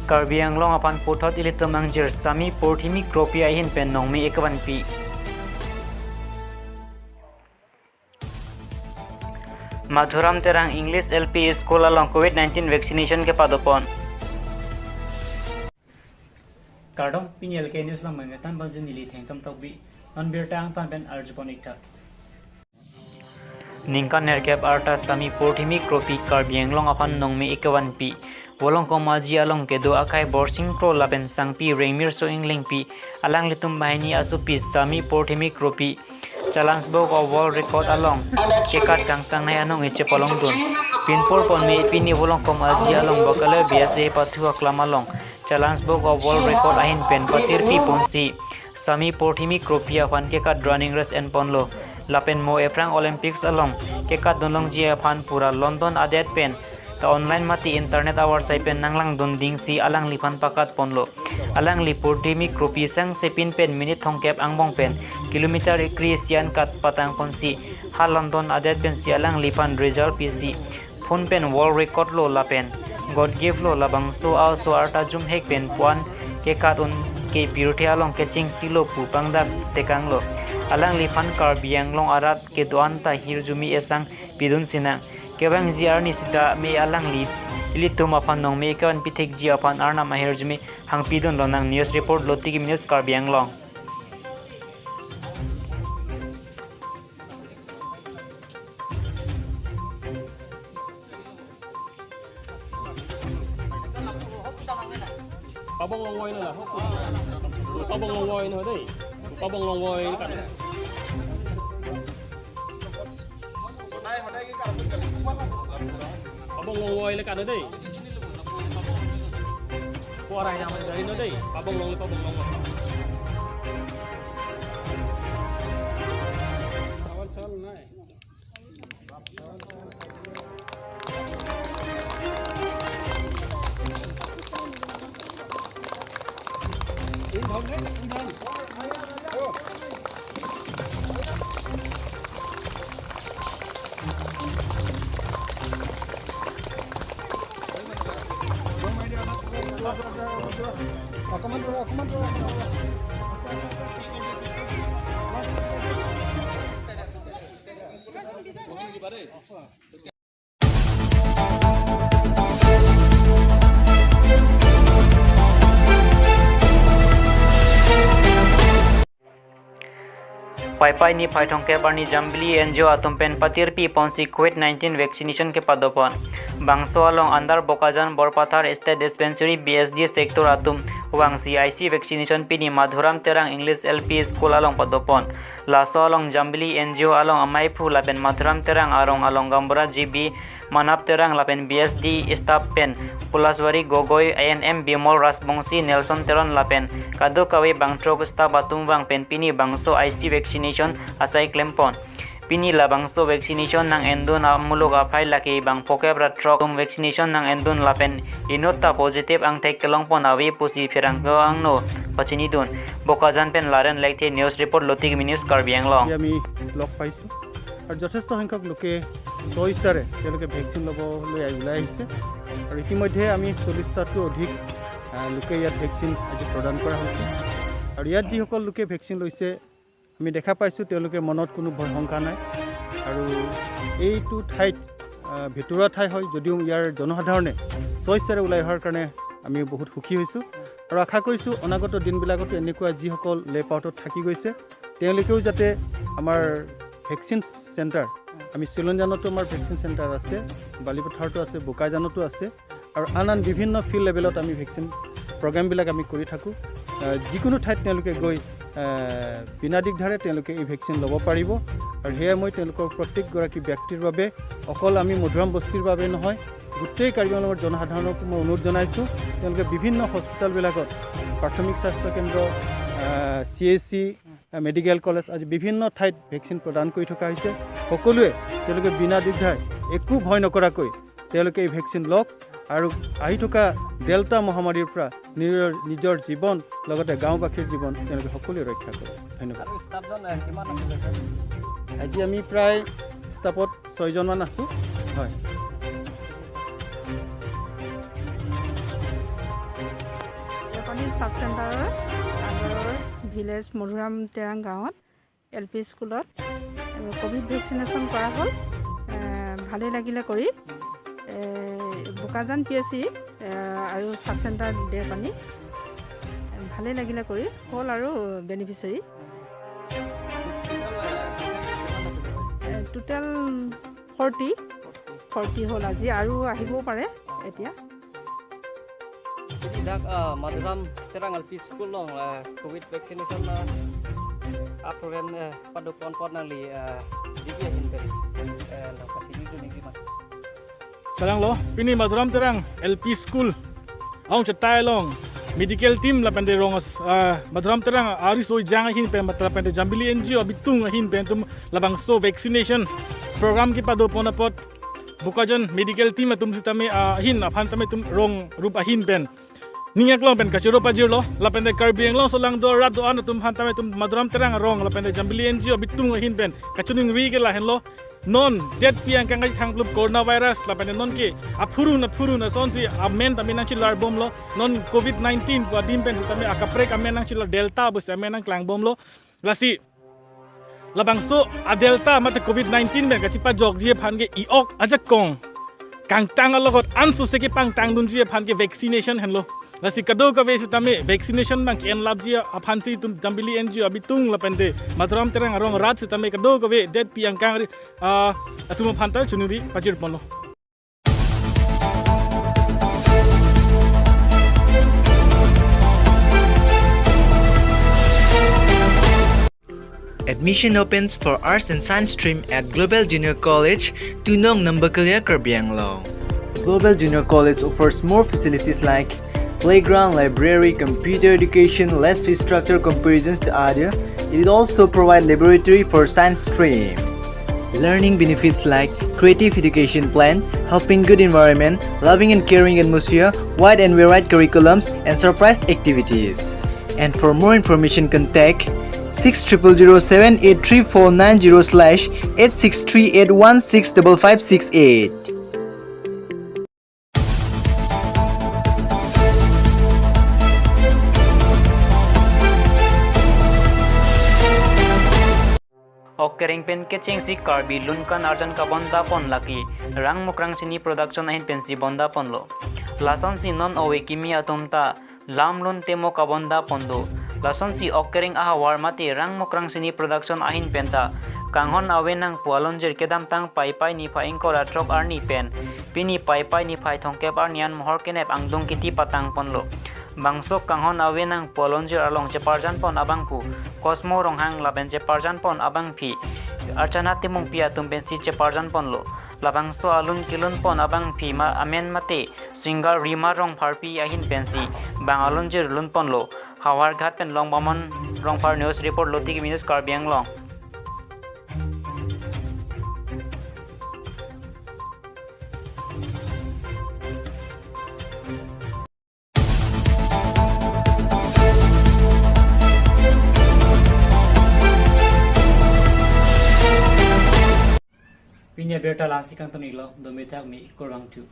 KARBI ANGLONG apan puthot ilitumang jir sami porthimi kropi ahin pen nongmi ekawan pi. Madhuram terang English LP School along COVID-19 vaccination ke padopon. Kardom pinel ke news lang mangetan banjin nili thengtam tokbi non birtang tan pen arjupon ikta. Ningkan nerkep arta sami porthimi kropi KARBI ANGLONG apan nongmi ekawan pi. Wolong komaji along kedo akai borsing pro lapen sangpi rengmir so ingling pi alang litum bahini asupi sami porthimi kropi challenge book of world record along kekat kangtang nai anong iche polong dun pinpor ponme pini wolong komaji along bakale bsa pathu aklam along challenge book of world record ahin pen patir pi ponsi sami porthimi kropi apan kekat running race and ponlo lapen mo eprang olympics along kekat donlong ji apan pura london adet pen ta online mati internet hour sai pen nanglang don ding si alang lipan pakat ponlo alang li porthimi kropi sang sepin pen minute thongkep angbong pen kilometer krisian kat patang ponsi ha london adet pen si alang lipan result pc phone pen world record lo lapen god give lo labang so also arta jum hek pen puan ke katun ke piruthe along ke ching silo pu pangda tekang lo alang lipan KARBI ANGLONG arat ke doan ta hirjumi esang pidun sinang kebang ziar ni sida me alang lit ilitum apan nong me kan pithek ji apan arna mahirjumi hang pidun lonang news report lotiki news KARBI ANGLONG Pabong longoy na lah. Pabong longoy na dai. Pabong longoy kan. Pabong longoy le kan dai. Kuara yang dari no dai. Pabong longoy. Awal chal nai. Pai ni paithong ke barni jambli NGO atumpen patir pi ponsi COVID-19 vaccination ke padopon bangso along andar bokajan borpathar state dispensary BSD sector atum wang CIC vaccination pini madhuram terang English LP school along padopon laso along jambli NGO along amai phu lapen madhuram terang arong along gambura GB manap terang lapen BSD staff pen pulaswari gogoi ANM bimol rasbongsi Nelson teron lapen kado kawe bangtrok staff atum wang pen pini bangso IC vaccination asai klempon pini la bangso vaccination nang endun amulog aphai laki bang pokebra trok vaccination nang endun lapen inota positive ang thek kelong pon awi pusi firang go angno pachini dun bokajan pen laren lekte news report lotik news KARBI ANGLONG আমি লগ পাইছো আৰু যথেষ্ট সংখ্যক লোকে সইচাৰে তেওঁলোকে vaccine ল'বলৈ ওলাই আহিছে আৰু ইতিমধ্যে আমি 40টাতকৈ অধিক লোকে ইয়াত ভেকচিন আজি প্ৰদান কৰা হৈছে আৰু ইয়াত যিসকল লোকে ভেকচিন লৈছে আমি দেখা পাইছোঁ তেওঁলোকে মনত কোনো ভয় শংকা নাই আৰু এইটো ঠাইত ভিতৰুৱা ঠাই হয় যদিও ইয়াৰ জনসাধাৰণে সইচাৰে ওলাই অহাৰ কাৰণে আমি বহুত সুখী হৈছোঁ আৰু আশা কৰিছোঁ অনাগত দিনবিলাকত এনেকুৱা যিসকল লেপাউটত থাকি গৈছে তেওঁলোকেও যাতে আমাৰ ভেকচিন চেণ্টাৰ আমি চিলঞ্জানতো আমাৰ ভেকচিন চেণ্টাৰ আছে বালিপথাৰতো আছে বোকাজানতো আছে আৰু আন বিভিন্ন ফিল্ড লেভেলত আমি ভেকচিন প্ৰগ্ৰামবিলাক আমি কৰি থাকোঁ যিকোনো ঠাইত তেওঁলোকে গৈ বিনা দিগদাৰে তেওঁলোকে এই ভেকচিন ল'ব পাৰিব আৰু সেয়া মই তেওঁলোকৰ প্ৰত্যেকগৰাকী ব্যক্তিৰ বাবে অকল আমি মধুৰাম বস্তিৰ বাবে নহয় গোটেই KARBI ANGLONGৰ জনসাধাৰণক মই অনুৰোধ জনাইছোঁ তেওঁলোকে বিভিন্ন হস্পিটেলবিলাকত প্ৰাথমিক স্বাস্থ্য কেন্দ্ৰ CHC মেডিকেল কলেজ আজি বিভিন্ন ঠাইত ভেকচিন প্ৰদান কৰি থকা হৈছে সকলোৱে তেওঁলোকে বিনা দিগদাৰে একো ভয় নকৰাকৈ তেওঁলোকে এই ভেকচিন লওক আৰু আহি থকা ডেল্টা মহামাৰীৰ পৰা নিজৰ জীৱন লগতে গাঁওবাসীৰ জীৱন তেওঁলোকে সকলোৱে ৰক্ষা কৰে ধন্যবাদ আজি আমি প্ৰায় ষ্টাফত 6 জন মান আছোঁ হয় সাব চেণ্টাৰৰ আগৰ ভিলেজ মধুৰাম তেৰাং গাঁৱত LP স্কুলত কোভিড ভেকচিনেশ্যন কৰা হ'ল। ভালেই লাগিলে কৰি। বোকাজান PSC আৰু সাব চেণ্টাৰ দেওপানী ভালেই লাগিলে কৰি হ'ল আৰু বেনিফিচিয়াৰী টোটেল 40 হ'ল আজি আৰু আহিবও পাৰে এতিয়া। Madhuram terang LP school long COVID vaccination program pada pon nali dia hinten la continue tu ni mas. Sarang lo, pini Madhuram terang LP school. Aung cetai long medical team la pande rongas Madhuram terang aris oi jang hin pe matra pande Jambili NGO bitung hin pe tum labang so vaccination program ki pado ponapot bukajan medical team atum sitame hin aphan tame tum rong rupa hin pen Ninyak long pen kaciro pajir lo, lapende KARBI ANGLONG solang do rat do an tum hantame tum Madhuram terang rong lapende Jambili NGO bitung hin pen kachuning ri ke la hen lo non det piang kang thang club coronavirus lapende non ke apuru na son si amen tamen nang chilar bom lo non COVID-19 ko dim pen tame akaprek amen nang chilar delta bus amen nang klang bom lo lasi labang so a delta mate COVID-19 ben kachipa jog je phan ke iok ajak kong kang tang alogot ansu se ke pang tang dun je phan ke vaccination hen lo Lasi kado ka vesu tame vaccination bang en lab jia aphansi tum Jambili NGO abitung lapende Madhuram terang arong rat su tame kado ka ve det piang kang atuma phanta chunuri pajir pono. Admission opens for Arts and Science stream at Global Junior College, Tunong Nambakalya, KARBI ANGLONG. Global Junior College offers more facilities like playground, library, computer education, less fee structure comparisons to other. It also provides laboratory for science stream. Learning benefits like creative education plan, helping good environment, loving and caring atmosphere, wide and varied curriculums, and surprise activities. And for more information, contact 6000-83490/8638165568. Okering pen keching si KARBI lunkan arjan ka bonda pon laki rang mukrang sini production ahin pen si bonda pon lo lason si non owe kimi atum ta lam lun temo ka bonda pondo lason si okering aha war mati rang mukrang sini production ahin pen ta kanghon awe nang pualonjer kedam tang pai ni pha ingkora trok arni pen pini pai ni phai thongkep arnian mohor kenep angdung kiti patang pon lo Bangsok kanghon awe nang polonjir along ceparjan pon abang pu Cosmo ronghang laben ceparjan pon abang pi Archana timung pia tumpen si ceparjan pon lo Labangso alun kilun pon abang pi ma amen mate Singal rima rong parpi ahin pensi Bang alunjir lun pon lo Hawar ghat pen long bomon rong par news report loti ki minus KARBI ANGLONG Pinya berta lasi kang tonilo dometak mi korang tu